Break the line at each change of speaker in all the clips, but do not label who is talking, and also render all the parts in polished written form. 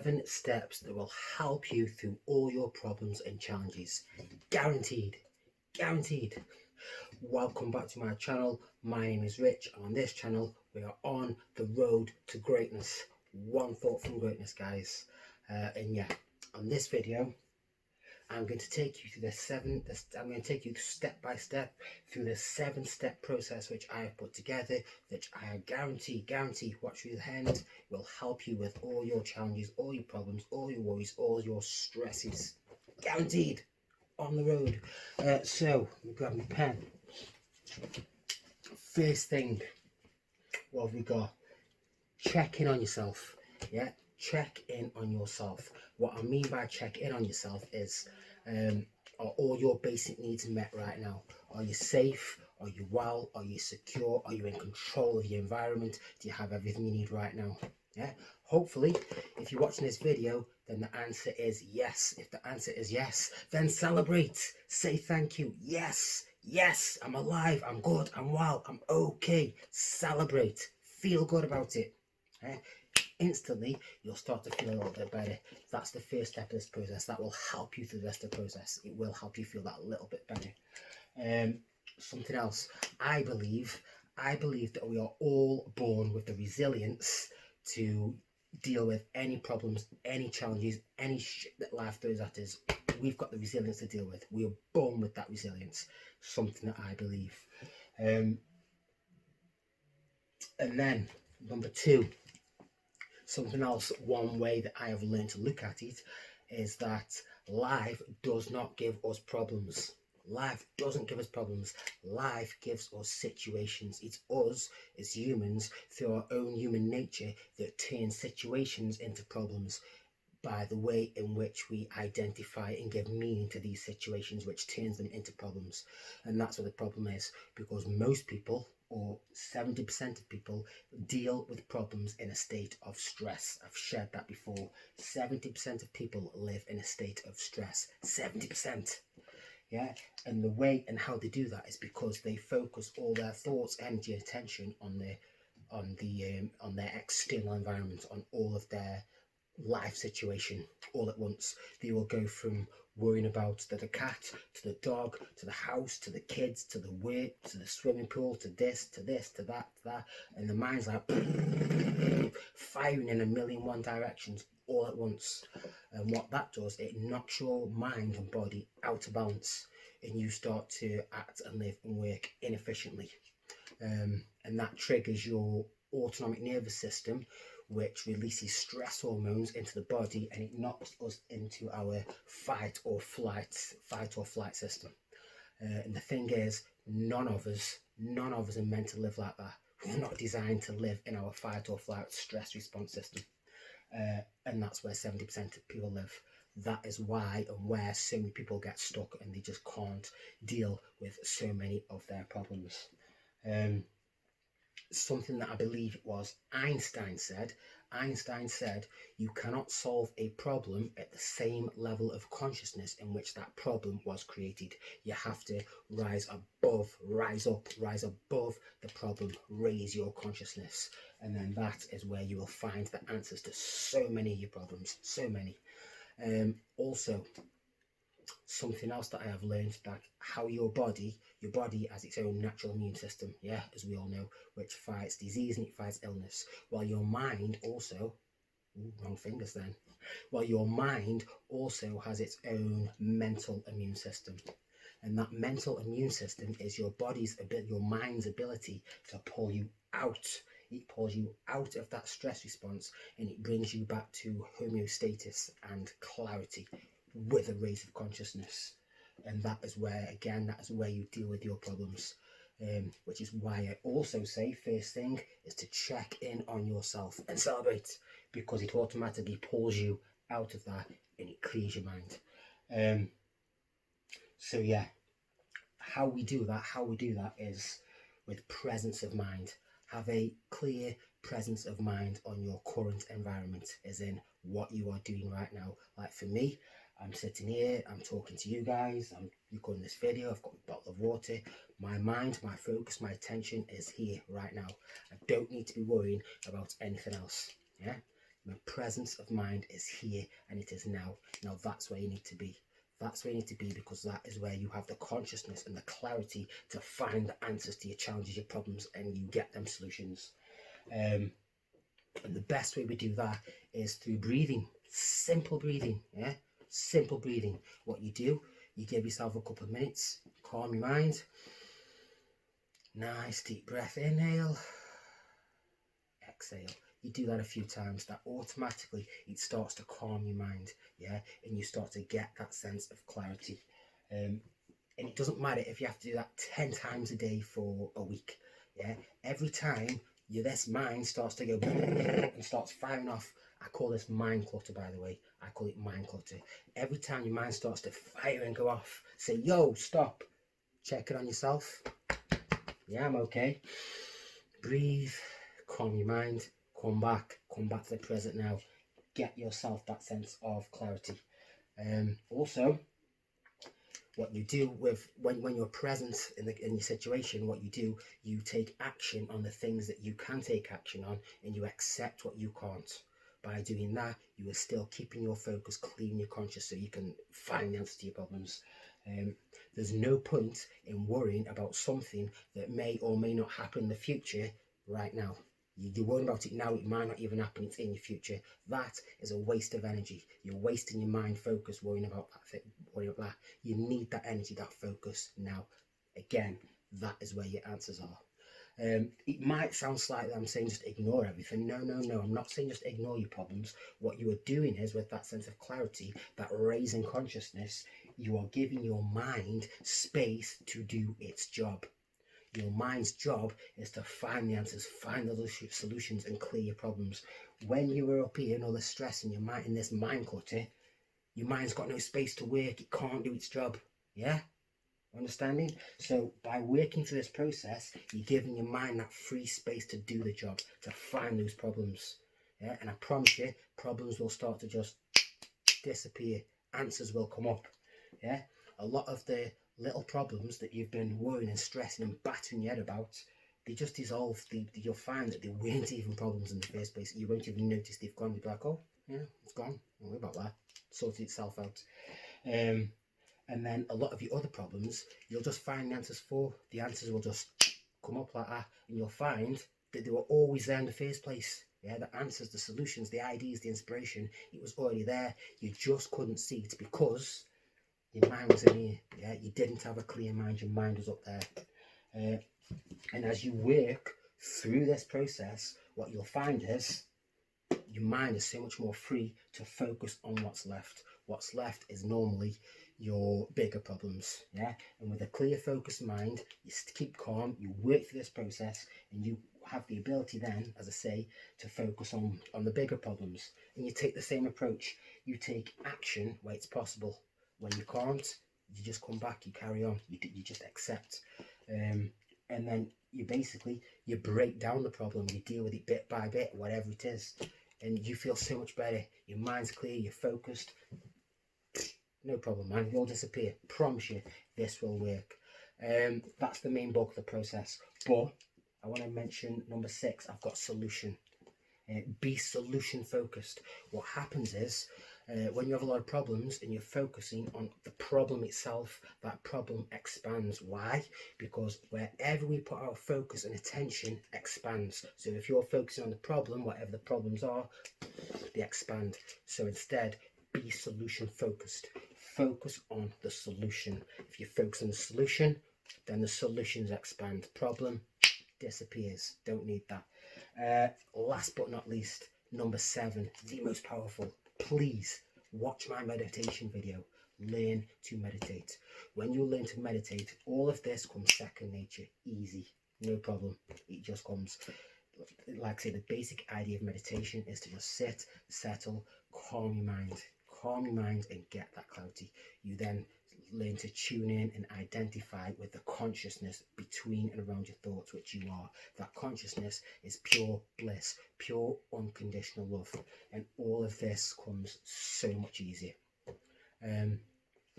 7 steps that will help you through all your problems and challenges. Guaranteed. Guaranteed. Welcome back to my channel. My name is Rich, and on this channel we are on the road to greatness. One thought from greatness, guys. And yeah, on this video I'm going to take you through I'm going to take you step by step through the 7-step process which I have put together, which I guarantee, watch through the end, will help you with all your challenges, all your problems, all your worries, all your stresses. Guaranteed. On the road. So, grab my pen. First thing, what have we got? Check in on yourself. Yeah, check in on yourself. What I mean by check in on yourself is, are all your basic needs met right now? Are you safe? Are you well? Are you secure? Are you in control of your environment? Do you have everything you need right now? Yeah, hopefully if you're watching this video, then the answer is yes. If the answer is yes, then celebrate. Say thank you. Yes, I'm alive, I'm good, I'm well, I'm okay. Celebrate. Feel good about it. Instantly you'll start to feel a little bit better. That's the first step of this process. That will help you through the rest of the process. It will help you feel that little bit better. Something else, I believe that we are all born with the resilience to deal with any problems, any challenges, any shit that life throws at us. We've got the resilience to deal with. We are born with that resilience. Something that I believe. And then number 2, something else, one way that I have learned to look at it is that life does not give us problems. Life doesn't give us problems. Life gives us situations. It's us as humans, through our own human nature, that turn situations into problems by the way in which we identify and give meaning to these situations, which turns them into problems. And that's what the problem is, because most people, or 70% of people, deal with problems in a state of stress. I've shared that before. 70% of people live in a state of stress. 70%. Yeah, and the way and how they do that is because they focus all their thoughts, energy, and attention on their external environment, on all of their life situation all at once. They will go from worrying about the cat, to the dog, to the house, to the kids, to the work, to the swimming pool, to this, to that, and the mind's like firing in a million one directions all at once. And what that does, it knocks your mind and body out of balance, and you start to act and live and work inefficiently. And that triggers your autonomic nervous system, which releases stress hormones into the body, and it knocks us into our fight or flight system. And the thing is, none of us are meant to live like that. We're not designed to live in our fight or flight stress response system. And that's where 70% of people live. That is why and where so many people get stuck, and they just can't deal with so many of their problems. Something that I believe it was Einstein said, you cannot solve a problem at the same level of consciousness in which that problem was created. You have to rise up above the problem, raise your consciousness, and then that is where you will find the answers to so many of your problems, so many. Also, something else that I have learned, that how your body has its own natural immune system, yeah, as we all know, which fights disease and it fights illness, while your mind also, while your mind also has its own mental immune system. And that mental immune system is your mind's ability to pull you out. It pulls you out of that stress response, and it brings you back to homeostasis and clarity with a raise of consciousness. And that is where you deal with your problems, which is why I also say first thing is to check in on yourself and celebrate, because it automatically pulls you out of that and it clears your mind. So yeah, how we do that is with presence of mind. Have a clear presence of mind on your current environment, as in what you are doing right now. Like for me, I'm sitting here, I'm talking to you guys, I'm recording this video, I've got a bottle of water. My mind, my focus, my attention is here right now. I don't need to be worrying about anything else. Yeah. My presence of mind is here and it is now. Now that's where you need to be. That's where you need to be, because that is where you have the consciousness and the clarity to find the answers to your challenges, your problems, and you get them solutions. And the best way we do that is through breathing. Simple breathing, yeah? Simple breathing. What you do, you give yourself a couple of minutes, calm your mind. Nice deep breath, inhale, exhale. You do that a few times, that automatically it starts to calm your mind, yeah, and you start to get that sense of clarity. And it doesn't matter if you have to do that 10 times a day for a week, yeah. Every time this mind starts to go and starts firing off, I call this mind clutter, by the way. I call it mind clutter. Every time your mind starts to fire and go off, say, yo, stop, check it on yourself. Yeah, I'm okay. Breathe, calm your mind, come back to the present now. Get yourself that sense of clarity. Also, what you do with when you're present in your situation, what you do, you take action on the things that you can take action on, and you accept what you can't. By doing that, you are still keeping your focus clear in your conscious, so you can find the answer to your problems. There's no point in worrying about something that may or may not happen in the future right now. You're worrying about it now, it might not even happen, it's in your future. That is a waste of energy. You're wasting your mind focus worrying about that thing, worrying about that. You need that energy, that focus now. Again, that is where your answers are. It might sound slightly I'm saying just ignore everything. No, I'm not saying just ignore your problems. What you are doing is, with that sense of clarity, that raising consciousness, you are giving your mind space to do its job. Your mind's job is to find the answers, find the solutions, and clear your problems. When you are up here and all the stress in your mind, in this mind clutter, your mind's got no space to work. It can't do its job. Yeah? Understanding? So by working through this process, you're giving your mind that free space to do the job, to find those problems. Yeah? And I promise you, problems will start to just disappear. Answers will come up. Yeah? A lot of the little problems that you've been worrying and stressing and battering your head about, they just dissolve. You'll find that they weren't even problems in the first place. You won't even notice they've gone. You'll be like, oh, yeah, it's gone. Don't worry about that. Sorted itself out. And then a lot of your other problems, you'll just find the answers for. The answers will just come up like that, and you'll find that they were always there in the first place. Yeah, the answers, the solutions, the ideas, the inspiration, it was already there. You just couldn't see it because your mind was in here. Yeah, you didn't have a clear mind. Your mind was up there. And as you work through this process, what you'll find is your mind is so much more free to focus on what's left. What's left is normally your bigger problems. Yeah, and with a clear, focused mind, you keep calm. You work through this process, and you have the ability then, as I say, to focus on the bigger problems. And you take the same approach. You take action where it's possible. When you can't, you just come back, you carry on, you just accept. And then you break down the problem, you deal with it bit by bit, whatever it is, and you feel so much better. Your mind's clear, you're focused. No problem, man, it'll disappear. Promise you, this will work. That's the main bulk of the process. But I want to mention number 6, I've got solution. Be solution focused. What happens is, when you have a lot of problems and you're focusing on the problem itself, that problem expands. Why? Because wherever we put our focus and attention expands. So if you're focusing on the problem, whatever the problems are, they expand. So instead, be solution focused. Focus on the solution. If you focus on the solution, then the solutions expand. Problem disappears. Don't need that. Last but not least, number 7, the most powerful. Please watch my meditation video. Learn to meditate. When you learn to meditate, all of this comes second nature. Easy. No problem. It just comes. Like I say, the basic idea of meditation is to just sit, settle, calm your mind. Calm your mind and get that clarity. You then learn to tune in and identify with the consciousness between and around your thoughts, which you are. That consciousness is pure bliss, pure unconditional love, and all of this comes so much easier.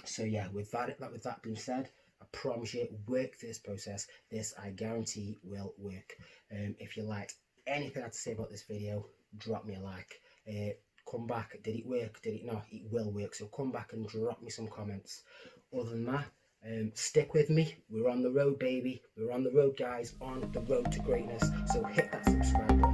So yeah, with that being said, I promise you, work through this process. This, I guarantee, will work. If you liked anything I had to say about this video, drop me a like. Come back. Did it work? Did it not? It will work. So come back and drop me some comments. Other than that, stick with me. We're on the road, baby. We're on the road, guys. On the road to greatness. So hit that subscribe button.